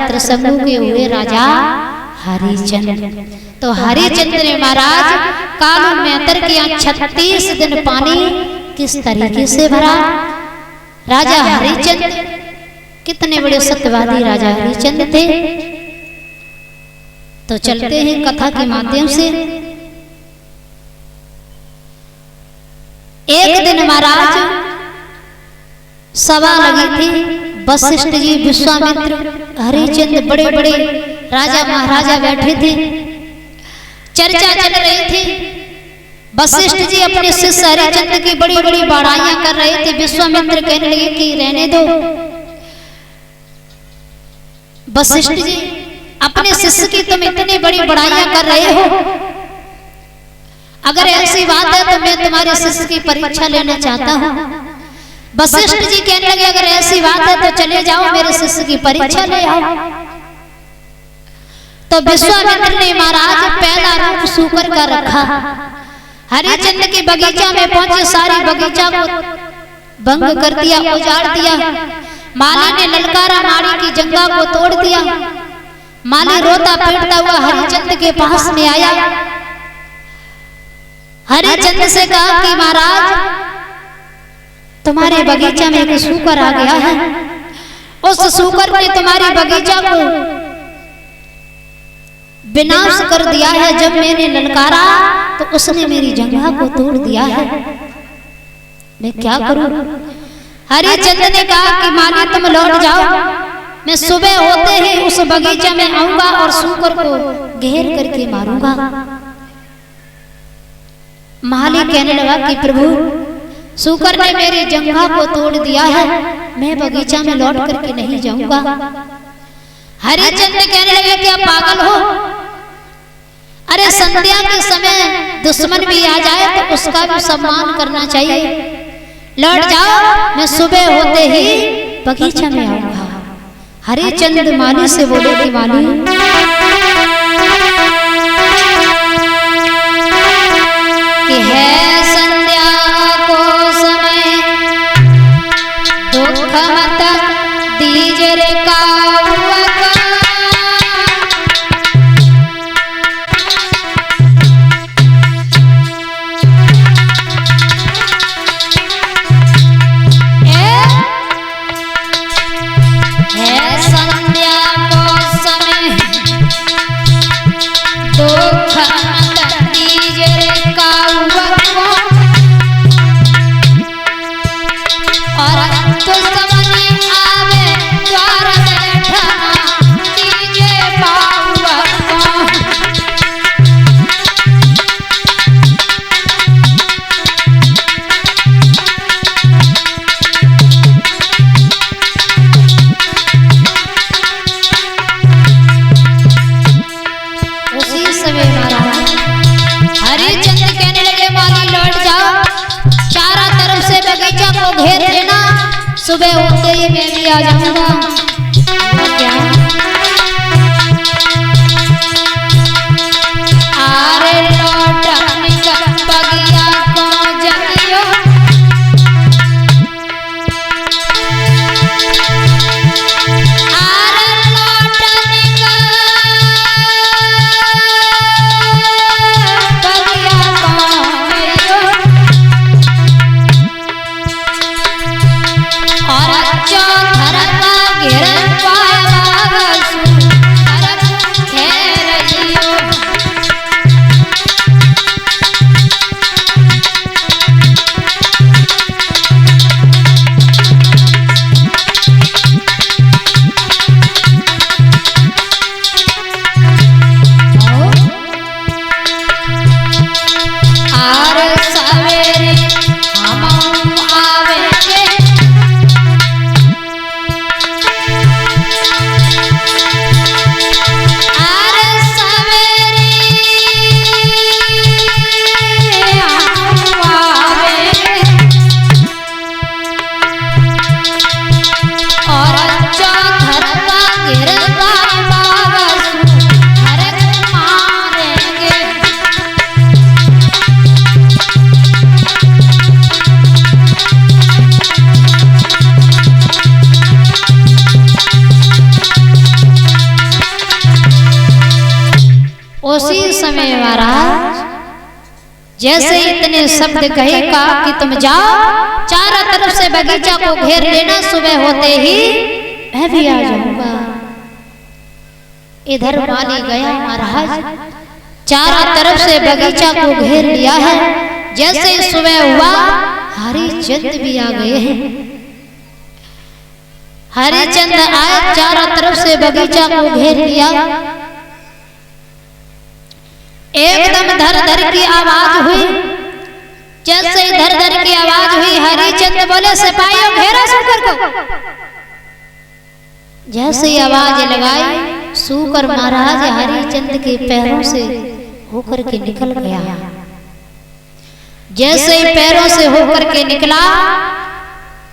त्रिशंकु के हुए राजा हरिचंद्र। तो हरिचंद्र ने महाराज कालू मैतर के यहाँ 36 दिन पानी किस तरीके से भरा। राजा हरिचंद्र कितने बड़े सत्यवादी राजा हरिचंद्र थे। तो चलते हैं कथा के माध्यम से। एक दिन महाराज सभा लगी थी, वशिष्ठ जी, विश्वामित्र, हरिचंद्र, बड़े बड़े राजा महाराजा बैठे थे, चर्चा चल रही थी। वशिष्ठ जी अपने शिष्य हरिचंद्र की बड़ी बड़ी बड़ाइयां कर रहे थे। विश्वामित्र कहने लगे कि रहने दो। वशिष्ठ जी अपने शिष्य की तुम इतनी बड़ी बड़ाइयां कर रहे हो, अगर ऐसी बात है तो मैं तुम्हारे शिष्य की परीक्षा लेना चाहता हूँ। वशिष्ठ जी कहने लगे अगर ऐसी बात है तो चले जाओ, मेरे शिष्य की परीक्षा ले आओ। तो विश्वामित्र ने महाराज पहला रूप सूकर का रखा, हरिचंद्र के बगीचा में पहुंचे, सारी बगीचा को भंग कर दिया, उजाड़ दिया। माली ने ललकारा, माड़ी की जंगा को तोड़ दिया। माली रोता पीटता हुआ हरिचंद्र के पास में आया। हरिचंद्र से कहा कि महाराज तुम्हारे बगीचा में एक सूकर आ गया है, उस सूकर ने तुम्हारी बगीचा को विनाश कर दिया है। जब मैंने ललकारा तो उसने मेरी जंघा को तोड़ दिया है, मैं क्या करूं। हरिचंद्र ने कहा कि माली तुम लौट जाओ, मैं सुबह होते ही उस बगीचा में आऊंगा और सूकर को घेर करके मारूंगा। माली कहने लगा कि प्रभु सूकर ने मेरी जंघा को तोड़ दिया है, मैं बगीचा में लौट करके नहीं जाऊंगा। हरिचंद्र कहने लगे क्या पागल हो, अरे संध्या के समय दुश्मन भी आ जाए तो उसका भी सम्मान करना चाहिए। लौट जाओ, मैं सुबह होते ही बगीचा में आऊंगा। हरिचंद्र माली से बोले कि माली कि है संध्या को समय, दुख मत दीजिए रे काउवा का। है संध्या को समय, दुख मत दीजिए रे काउवा को। और दुश्मनी आवे द्वार बैठा दीजिए बाउवा को। उसी समय महाराज हरिचंद्र कहने लगे माली लौट जाओ, चारों तरफ से बगीचा को घेर लेना, सुबह होते ही मैं भी आ जाऊंगा। क्या आरे लौट बगिया को जगियो, आरे लौट बगिया को जगियो। और चौथर का घेर उसी समय महाराज जैसे इतने शब्द कहे का कि तुम जाओ चारों तरफ से बगीचा को घेर लेना, सुबह होते ही मैं भी आ जाऊंगा। इधर माली गया महाराज, चारों तरफ से बगीचा को घेर लिया है। जैसे ही सुबह हुआ हरिचंद भी आ गए हैं। हरिचंद आए, चारों तरफ से बगीचा को घेर लिया। एकदम धर धर की आवाज हुई। जैसे ही धर धर की आवाज हुई हरिचंद बोले सिपाहियों घेरा सूकर को। जैसे ही आवाज लगाई सूकर महाराज हरिचंद के पैरों से होकर के निकल गया। जैसे ही पैरों से होकर के निकला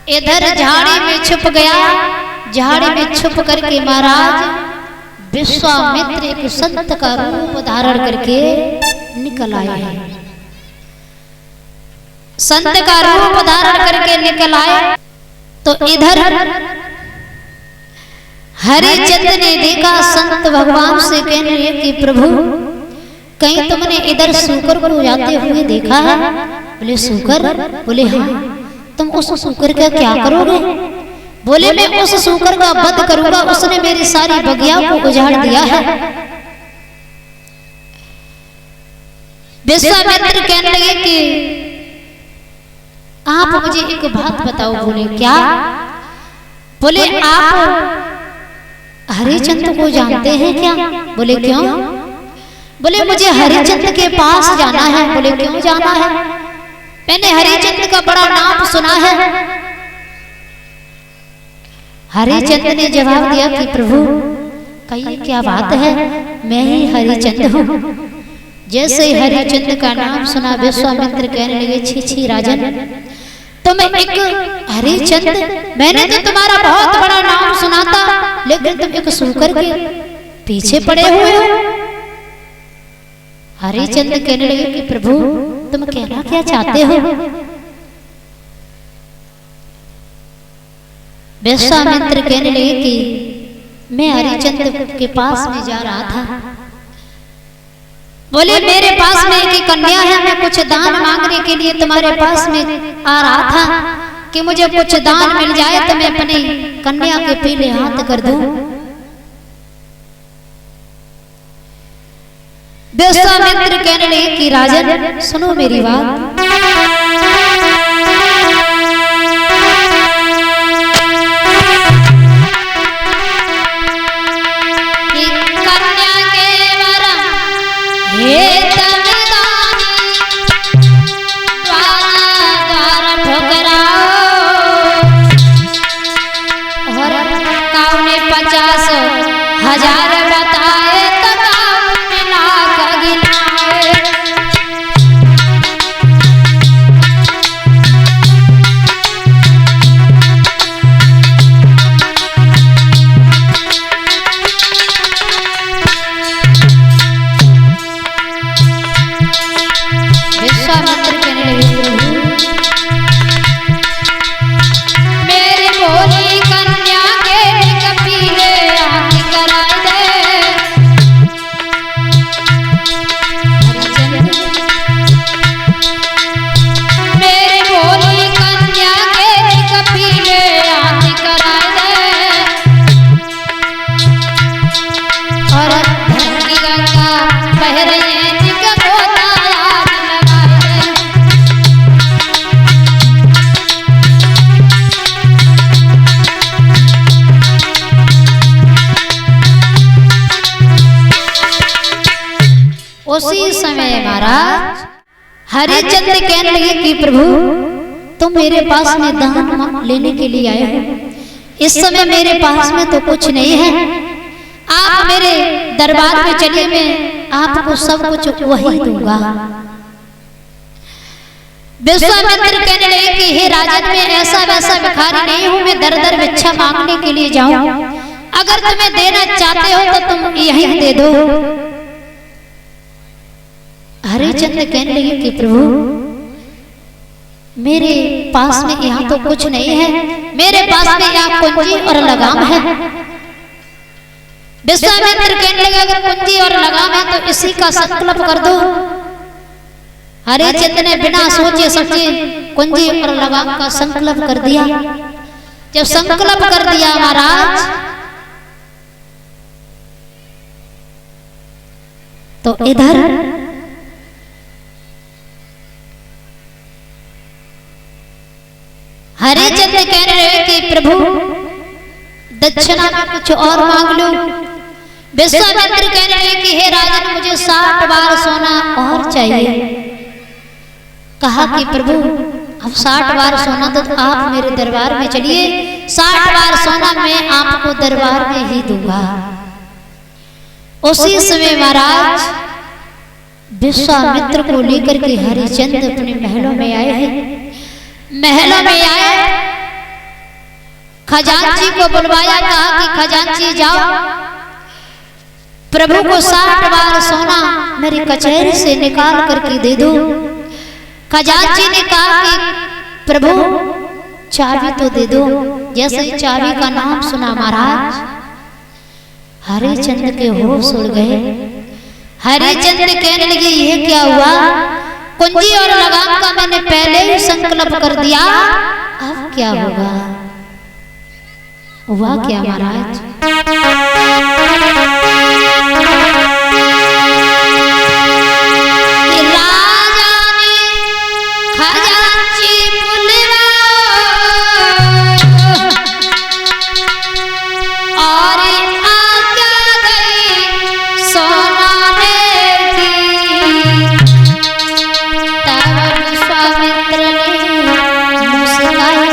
इधर झाड़ी में छुप गया। झाड़ी में छुप करके महाराज विश्वामित्र एक संत का रूप धारण करके निकल आए हैं। संत का रूप धारण करके निकल आए तो इधर हरिचंद ने देखा संत भगवान से कहने लगे कि प्रभु कहीं तुमने इधर सूकर को जाते हुए देखा है? बोले सूकर? बोले हाँ। तुम उस सूकर का क्या करोगे? बोले मैं उस सूकर का वध करूंगा, उसने मेरी सारी बगिया को उजाड़ दिया है। विश्वामित्र कहने लगे कि आप मुझे एक बात बताओ। बोले क्या? बोले आप हरिचंद को जानते हैं क्या? बोले क्यों? बोले मुझे हरिचंद के पास जाना है। बोले क्यों जाना है? मैंने हरिचंद का बड़ा नाम सुना है। हरिचंद ने जवाब दिया कि प्रभु कहिए क्या बात है, मैं ही हरिचंद हूँ। जैसे ही हरिचंद का नाम सुना विश्वामित्र कहने लगे छी छी राजन, तुम एक हरिचंद, मैंने तो तुम्हारा बहुत बड़ा नाम सुना था लेकिन तुम एक सूकर के पीछे पड़े हुए हो। हरिचंद कहने लगे कि प्रभु तुम कहना क्या चाहते हो? विश्वामित्र कहने लगे कि मैं हरिचंद के पास में जा रहा था। बोले मेरे पास में एक कन्या है, मैं कुछ दान मांगने के लिए तुम्हारे पास में आ रहा था कि मुझे कुछ दान मिल जाए तो मैं अपनी कन्या के पीले हाथ कर दूं। विश्वामित्र कहने लगे कि राजन सुनो मेरी बात। उसी समय महाराज हरिचंद कहने लगे कि प्रभु तुम मेरे पास में दान लेने के लिए आए हो। इस समय मेरे पास में तो कुछ नहीं है, आप मेरे दरबार में चलिए, मैं आपको सब कुछ वही दूंगा। विश्वामित्र कहने लगे कि हे राजन मैं ऐसा वैसा भिखारी नहीं हूं, मैं दर दर भिक्षा मांगने के लिए जाऊं। अगर तुम्हें देना चाहते हो तो तुम यहीं दे दो। हरिचंद कहने लगे कि प्रभु मेरे पास में यहाँ तो कुछ नहीं है, मेरे पास में यहाँ कुंजी और लगाम है। विश्वामित्र कहने लगे अगर कुंजी और लगाम है तो इसी का संकल्प कर दो। हरिचंद ने बिना सोचे समझे कुंजी और लगाम का संकल्प कर दिया। जब संकल्प कर दिया महाराज तो इधर हरिचंद कहने लगे कि प्रभु दक्षिणा में कुछ और मांग लो। विश्वामित्र कहने लगे कि हे राजन मुझे 60 बार सोना और चाहिए। कहा कि प्रभु अब 60 बार सोना तो आप मेरे दरबार में चलिए, 60 बार सोना मैं आपको दरबार में ही दूंगा। उसी समय महाराज विश्वामित्र को लेकर के हरिचंद अपने महलों में आए हैं। महलों में आए खजांची को बुलवाया, कहा कि खजांची जाओ प्रभु को 60 बार सोना मेरी कचहरी से निकाल करके दे दो। खजांची ने कहा कि प्रभु चाबी तो दे दो। जैसे चाबी का नाम सुना महाराज हरिचंद के होश उड़ गए। हरिचंद कहने लगे ये क्या हुआ, कुंजी और लगाम का मैंने पहले ही संकल्प कर दिया, अब क्या होगा। हुआ क्या महाराज, राजा ने खजांची और आज्ञा गई सोनाने की। तब विश्वामित्र ने मुस्काई